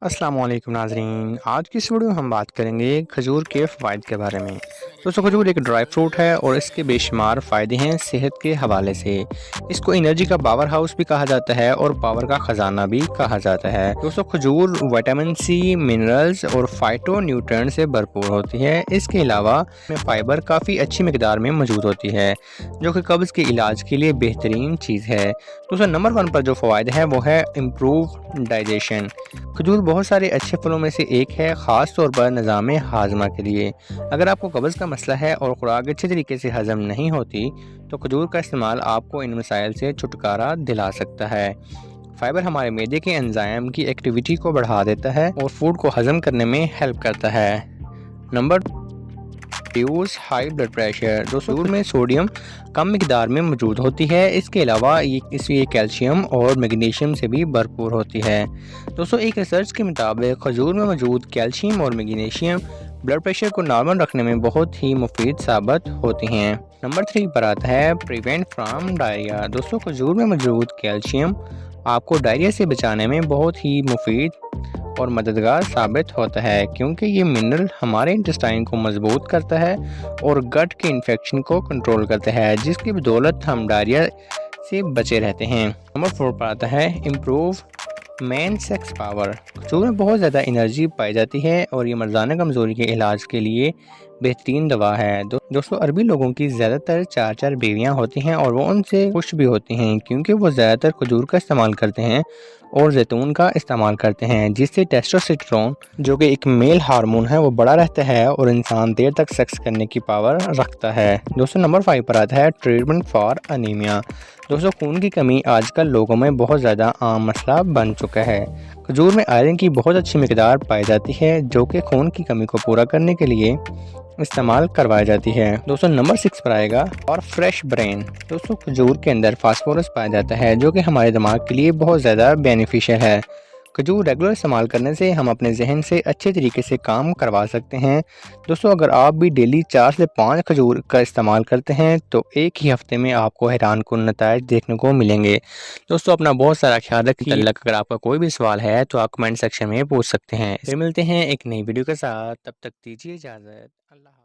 अस्सलाम वालेकुम नाज़रीन। आज की इस वीडियो में हम बात करेंगे खजूर के फ़वाइद के बारे में। दोस्तों खजूर एक ड्राई फ्रूट है और इसके बेशुमार फ़ायदे हैं सेहत के हवाले से। इसको एनर्जी का पावर हाउस भी कहा जाता है और पावर का ख़जाना भी कहा जाता है। दोस्तों खजूर विटामिन सी, मिनरल्स और फाइटो न्यूट्रिएंट से भरपूर होती है। इसके अलावा में फ़ाइबर काफ़ी अच्छी मकदार में मौजूद होती है, जो कि कब्ज़ के इलाज के लिए बेहतरीन चीज़ है। दोस्तों नंबर 1 पर जो फ़वाइद है वो है इम्प्रूव डाइजेशन। खजूर बहुत सारे अच्छे फलों में से एक है, ख़ास तौर पर निज़ाम हाजमा के लिए। अगर आपको कब्ज़ का मसला है और खुराक अच्छे तरीके से हज़म नहीं होती, तो खजूर का इस्तेमाल आपको इन मसाइल से छुटकारा दिला सकता है। फाइबर हमारे मैदे के एंजाइम की एक्टिविटी को बढ़ा देता है और फूड को हज़म करने में हेल्प करता है। Number reduce high blood pressure. दोस्तों खजूर में सोडियम कम मिकदार में मौजूद होती है। इसके अलावा ये कैल्शियम और मैग्नीशियम से भी भरपूर होती है। दोस्तों एक रिसर्च के मुताबिक खजूर में मौजूद कैल्शियम और मैग्नीशियम ब्लड प्रेशर को नॉर्मल रखने में बहुत ही मुफीद साबित होती हैं। नंबर 3 पर आता है प्रिवेंट फ्राम डायरिया। दोस्तों खजूर में मौजूद कैल्शियम आपको डायरिया से बचाने में बहुत ही मुफीद और मददगार साबित होता है, क्योंकि ये मिनरल हमारे इंटेस्टाइन को मजबूत करता है और गट के इन्फेक्शन को कंट्रोल करता है, जिसकी बदौलत हम डायरिया से बचे रहते हैं। नंबर 4 पर आता है इम्प्रूव मैन सेक्स पावर। खजूर में बहुत ज़्यादा एनर्जी पाई जाती है और ये मर्दाना कमज़ोरी के इलाज के लिए बेहतरीन दवा है। दोस्तों अरबी लोगों की ज़्यादातर 4 बीवियाँ होती हैं और वो उनसे खुश भी होती हैं, क्योंकि वो ज़्यादातर खजूर का इस्तेमाल करते हैं और जैतून का इस्तेमाल करते हैं, जिससे टेस्टोस्टेरोन जो कि एक मेल हार्मोन है वो बड़ा रहता है और इंसान देर तक सेक्स करने की पावर रखता है। दोस्तों नंबर 5 पर आता है ट्रीटमेंट फॉर अनीमिया। दोस्तों खून की कमी आजकल लोगों में बहुत ज़्यादा आम मसला बन चुका है। खजूर में आयरन की बहुत अच्छी मिकदार पाई जाती है, जो कि खून की कमी को पूरा करने के लिए इस्तेमाल करवाई जाती है। दोस्तों नंबर 6 पर आएगा और फ्रेश ब्रेन। दोस्तों खजूर के अंदर फास्फोरस पाया जाता है, जो कि हमारे दिमाग के लिए बहुत ज़्यादा बेनिफिशियल है। खजूर रेगुलर इस्तेमाल करने से हम अपने जहन से अच्छे तरीके से काम करवा सकते हैं। दोस्तों अगर आप भी डेली 4 से 5 खजूर का इस्तेमाल करते हैं तो एक ही हफ्ते में आपको हैरान कुन नताइज देखने को मिलेंगे। दोस्तों अपना बहुत सारा ख्याल रखिए। अगर आपका कोई भी सवाल है तो आप कमेंट सेक्शन में पूछ सकते हैं। फिर मिलते हैं एक नई वीडियो के साथ, तब तक दीजिए इजाज़त। अल्लाह।